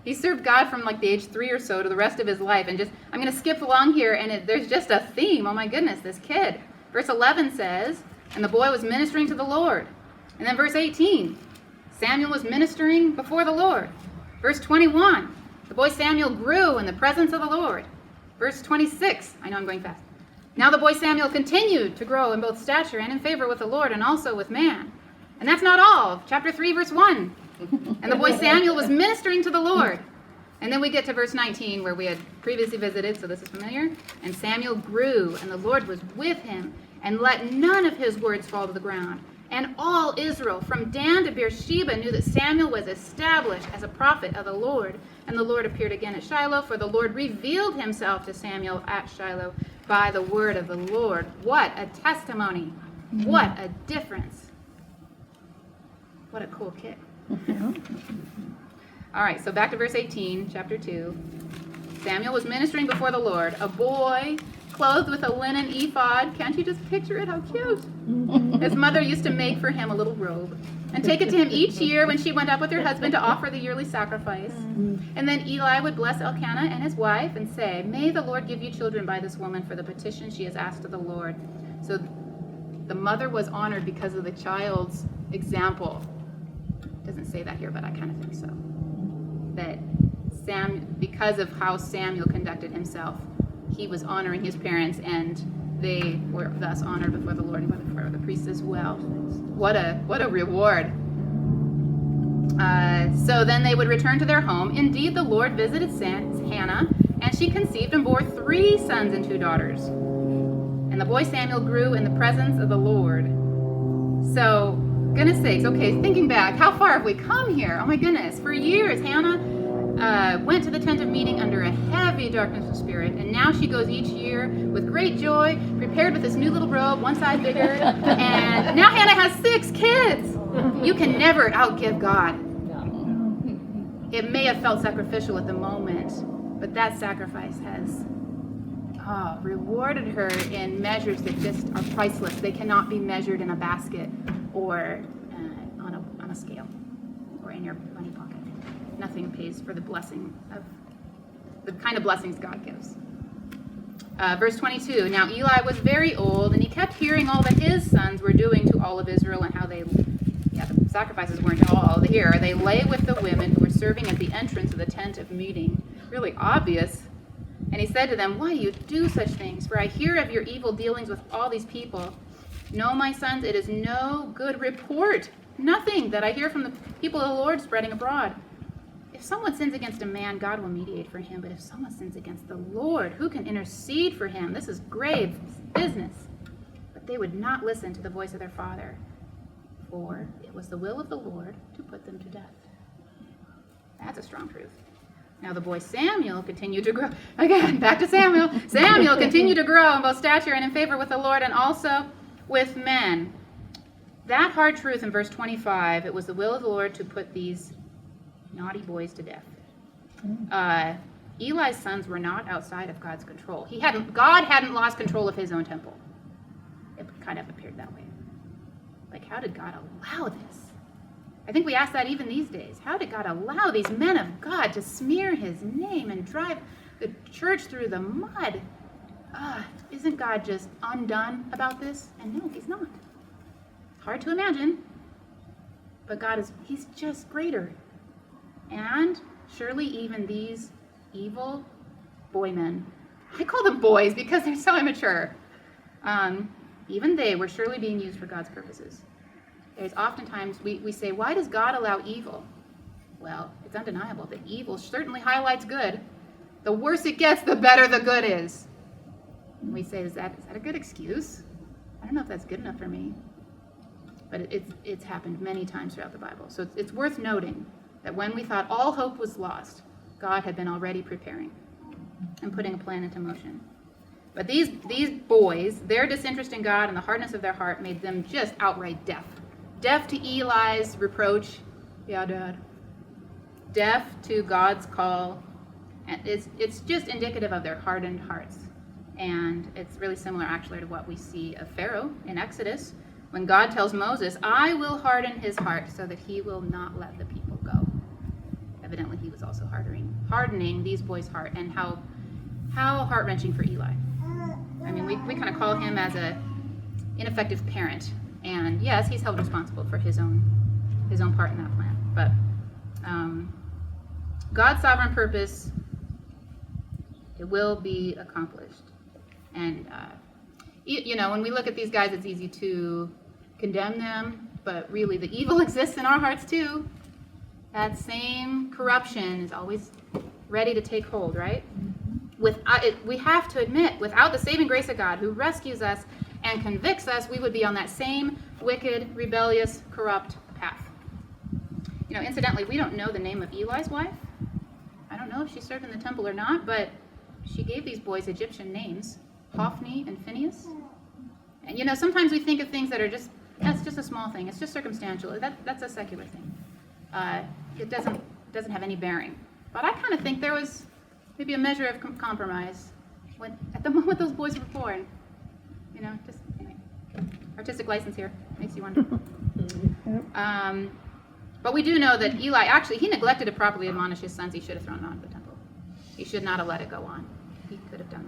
[SPEAKER 1] He served God from like the age 3 or so to the rest of his life. And I'm going to skip along here, and there's just a theme. Oh my goodness, this kid. Verse 11 says, "And the boy was ministering to the Lord." And then verse 18, Samuel was ministering before the Lord. Verse 21, the boy Samuel grew in the presence of the Lord. Verse 26, I know I'm going fast. Now the boy Samuel continued to grow in both stature and in favor with the Lord and also with man. And that's not all. Chapter 3, verse 1. And the boy Samuel was ministering to the Lord. And then we get to verse 19 where we had previously visited, so this is familiar. And Samuel grew, and the Lord was with him, and let none of his words fall to the ground. And all Israel, from Dan to Beersheba, knew that Samuel was established as a prophet of the Lord. And the Lord appeared again at Shiloh, for the Lord revealed himself to Samuel at Shiloh by the word of the Lord. What a testimony. What a difference. What a cool kid. All right, so back to verse 18, chapter 2. Samuel was ministering before the Lord, a boy clothed with a linen ephod. Can't you just picture it? How cute. His mother used to make for him a little robe and take it to him each year when she went up with her husband to offer the yearly sacrifice. And then Eli would bless Elkanah and his wife and say, "May the Lord give you children by this woman for the petition she has asked of the Lord." So the mother was honored because of the child's example. It doesn't say that here, but I kind of think so. That because of how Samuel conducted himself, he was honoring his parents, and they were thus honored before the Lord and before the priests as well. What a reward. So then they would return to their home. Indeed, the Lord visited Hannah, and she conceived and bore 3 sons and 2 daughters. And the boy Samuel grew in the presence of the Lord. So, goodness sakes, okay, thinking back, how far have we come here? Oh my goodness, for years Hannah went to the tent of meeting under a heavy darkness of spirit, and now she goes each year with great joy, prepared with this new little robe, one size bigger, and now Hannah has 6 kids. You can never outgive God. It may have felt sacrificial at the moment, but that sacrifice has rewarded her in measures that just are priceless. They cannot be measured in a basket or on a scale or in your money pocket. Nothing pays for the blessing of the kind of blessings God gives. Verse 22, now Eli was very old, and he kept hearing all that his sons were doing to all of Israel, and how the sacrifices weren't all here. They lay with the women who were serving at the entrance of the tent of meeting. Really obvious. And he said to them, "Why do you do such things? For I hear of your evil dealings with all these people. No, my sons, it is no good report. Nothing that I hear from the people of the Lord spreading abroad. If someone sins against a man, God will mediate for him. But if someone sins against the Lord, who can intercede for him? This is grave business." But they would not listen to the voice of their father, for it was the will of the Lord to put them to death. That's a strong truth. Now the boy Samuel continued to grow. Again, back to Samuel. Samuel continued to grow in both stature and in favor with the Lord and also with men. that hard truth in verse 25, it was the will of the Lord to put these naughty boys to death. Eli's sons were not outside of God's control. God hadn't lost control of his own temple. It kind of appeared that way. Like, how did God allow this? I think we ask that even these days. How did God allow these men of God to smear his name and drive the church through the mud? Isn't God just undone about this? And no, he's not. Hard to imagine, but he's just greater. And surely even these evil boy men, I call them boys because they're so immature, even they were surely being used for God's purposes. There's oftentimes we say, why does God allow evil? Well, it's undeniable that evil certainly highlights good. The worse it gets, the better the good is. And we say, is that a good excuse? I don't know if that's good enough for me. But it's happened many times throughout the Bible. So it's worth noting that when we thought all hope was lost, God had been already preparing and putting a plan into motion. But these boys, their disinterest in God and the hardness of their heart made them just outright deaf. Deaf to Eli's reproach, yeah, Dad. Deaf to God's call. And it's just indicative of their hardened hearts. And it's really similar actually to what we see of Pharaoh in Exodus, when God tells Moses, I will harden his heart so that he will not let the people go. Evidently he was also hardening these boys' heart. And how heart-wrenching for Eli. I mean, we kind of call him as a ineffective parent. And yes, he's held responsible for his own part in that plan. But God's sovereign purpose, it will be accomplished. And, when we look at these guys, it's easy to condemn them, but really the evil exists in our hearts too. That same corruption is always ready to take hold, right? We have to admit, without the saving grace of God who rescues us and convicts us, we would be on that same wicked, rebellious, corrupt path. Incidentally, we don't know the name of Eli's wife. I don't know if she served in the temple or not, but she gave these boys Egyptian names, Hophni and Phinehas. And sometimes we think of things that's just a small thing. It's just circumstantial. That's a secular thing. It doesn't have any bearing. But I kind of think there was maybe a measure of compromise at the moment those boys were born. Just anyway, artistic license here. Makes you wonder. But we do know that Eli, actually, he neglected to properly admonish his sons. He should have thrown it onto the temple. He should not have let it go on. He could have done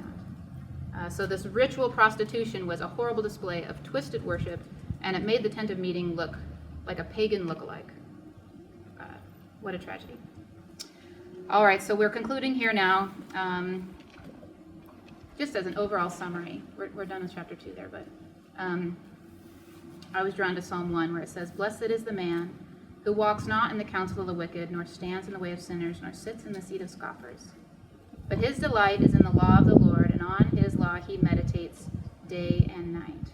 [SPEAKER 1] that. So this ritual prostitution was a horrible display of twisted worship, and it made the tent of meeting look like a pagan look-alike. What a tragedy. All right, so we're concluding here now. Just as an overall summary, we're done with chapter 2 there, but I was drawn to Psalm 1 where it says, Blessed is the man who walks not in the counsel of the wicked, nor stands in the way of sinners, nor sits in the seat of scoffers. But his delight is in the law of the Lord, and on his law he meditates day and night.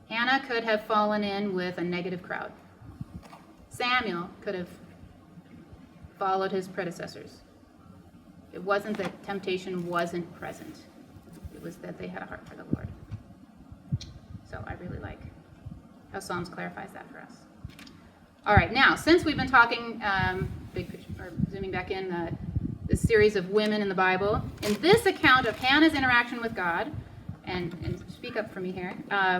[SPEAKER 1] Hannah could have fallen in with a negative crowd. Samuel could have followed his predecessors. It wasn't that temptation wasn't present. It was that they had a heart for the Lord. So I really like how Psalms clarifies that for us. All right, now, since we've been talking, big picture, or zooming back in, this series of women in the Bible, in this account of Hannah's interaction with God, and speak up for me here,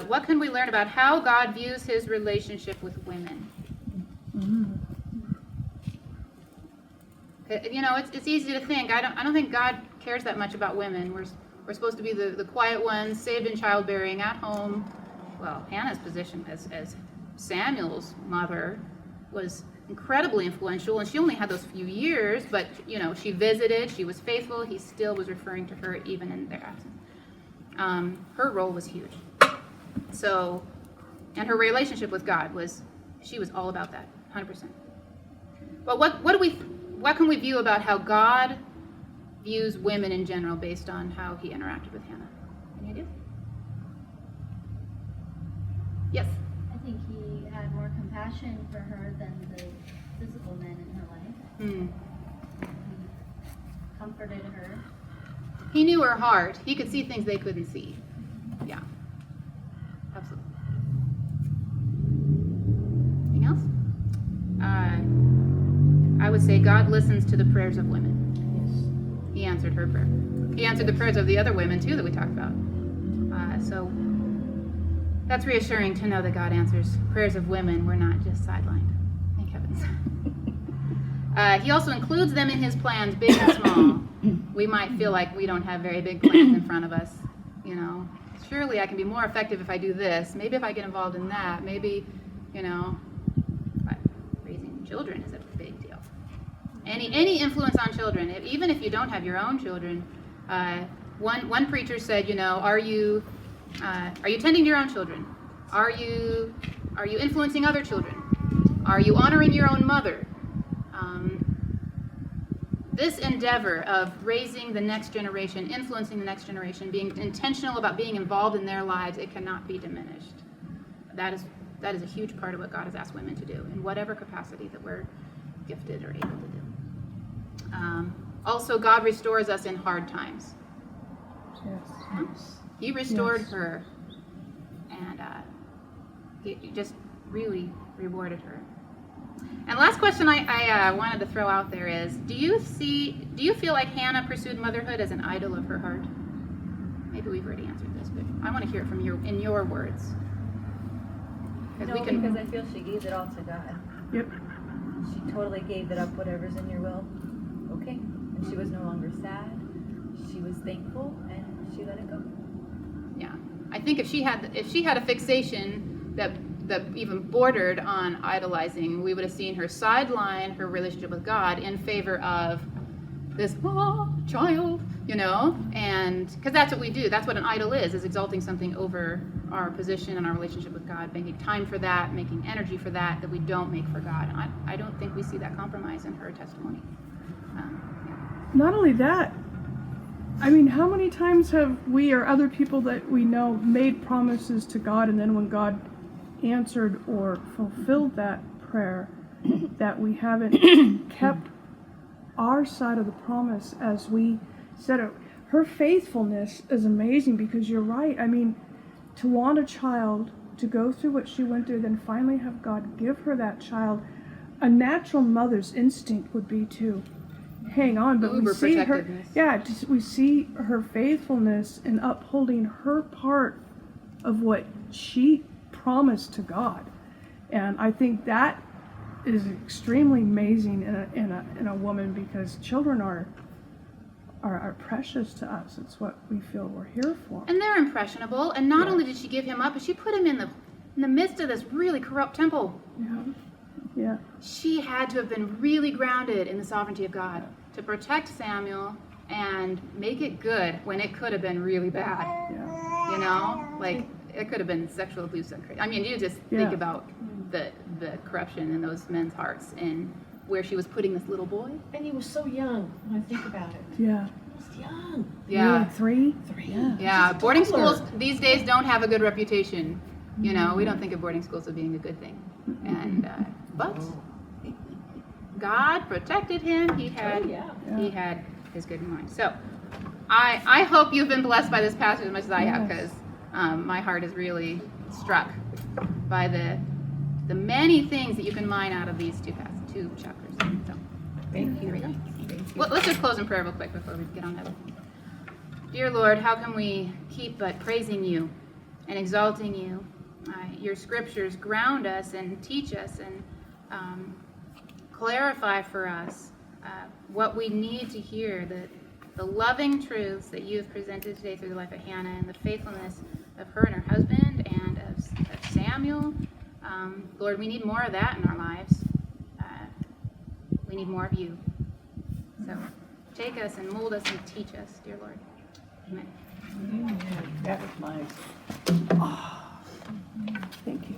[SPEAKER 1] what can we learn about how God views his relationship with women? It's easy to think. I don't think God cares that much about women. We're supposed to be the quiet ones, saved in childbearing, at home. Well, Hannah's position as Samuel's mother was incredibly influential, and she only had those few years, but she visited, she was faithful, he still was referring to her even in their absence. Her role was huge. So, and her relationship with God she was all about that, 100%. But what can we view about how God views women in general based on how he interacted with Hannah? Any ideas? Yes?
[SPEAKER 2] I think he had more compassion for her than the physical men in her life. He comforted her.
[SPEAKER 1] He knew her heart. He could see things they couldn't see. Yeah. would say God listens to the prayers of women. He answered her prayer. He answered the prayers of the other women too that we talked about. So that's reassuring to know that God answers prayers of women. We're not just sidelined. Thank heavens. He also includes them in his plans, big and small. We might feel like we don't have very big plans in front of us. You know, surely I can be more effective if I do this. Maybe if I get involved in that. Maybe, you know, but raising children is a big deal. Any influence on children, even if you don't have your own children. One preacher said, you know, are you tending to your own children? Are you influencing other children? Are you honoring your own mother? This endeavor of raising the next generation, influencing the next generation, being intentional about being involved in their lives, it cannot be diminished. That is a huge part of what God has asked women to do in whatever capacity that we're gifted or able to do. Also, God restores us in hard times.
[SPEAKER 3] Yes.
[SPEAKER 1] He restored her, and he just really rewarded her. And last question I wanted to throw out there is: Do you feel like Hannah pursued motherhood as an idol of her heart? Maybe we've already answered this, but I want to hear it from in your words.
[SPEAKER 4] No, because I feel she gave it all to God.
[SPEAKER 3] Yep.
[SPEAKER 4] She totally gave it up, whatever's in your will. Okay. And she was no longer sad. She was thankful, and she let it go.
[SPEAKER 1] Yeah, I think if she had a fixation that even bordered on idolizing, we would have seen her sideline her relationship with God in favor of this child, you know, and because that's what we do. That's what an idol is exalting something over our position and our relationship with God, making time for that, making energy for that we don't make for God. And I don't think we see that compromise in her testimony.
[SPEAKER 3] Not only that, I mean, how many times have we or other people that we know made promises to God, and then when God answered or fulfilled that prayer, that we haven't kept our side of the promise as we said it? Her faithfulness is amazing, because you're right. I mean, to want a child, to go through what she went through, then finally have God give her that child, a natural mother's instinct would be to hang on, but we see her, we see her faithfulness in upholding her part of what she promised to God, and I think that is extremely amazing in a woman, because children are precious to us. It's what we feel we're here for.
[SPEAKER 1] And they're impressionable. And not only did she give him up, but she put him in the midst of this really corrupt temple.
[SPEAKER 3] Yeah.
[SPEAKER 1] She had to have been really grounded in the sovereignty of God to protect Samuel and make it good when it could have been really bad.
[SPEAKER 3] Yeah.
[SPEAKER 1] You know, like it could have been sexual abuse. I mean, you just think about the corruption in those men's hearts and where she was putting this little boy.
[SPEAKER 5] And he was so young when I think about it.
[SPEAKER 3] Yeah.
[SPEAKER 5] He was young.
[SPEAKER 1] Yeah.
[SPEAKER 3] Like 3?
[SPEAKER 1] Yeah. Boarding schools these days don't have a good reputation. You know, we don't think of boarding schools as being a good thing. And but God protected him. He had his good in mind. So I hope you've been blessed by this passage as much as I have, because my heart is really struck by the many things that you can mine out of these two chapters. So
[SPEAKER 5] Thank you.
[SPEAKER 1] here we go. Well, let's just close in prayer real quick before we get on that. Dear Lord, how can we keep but praising you and exalting you? Your scriptures ground us and teach us and clarify for us what we need to hear, the loving truths that you have presented today through the life of Hannah and the faithfulness of her and her husband and of Samuel. Lord, we need more of that in our lives. We need more of you. So take us and mold us and teach us, dear Lord. Amen.
[SPEAKER 5] That was nice.
[SPEAKER 3] Thank you.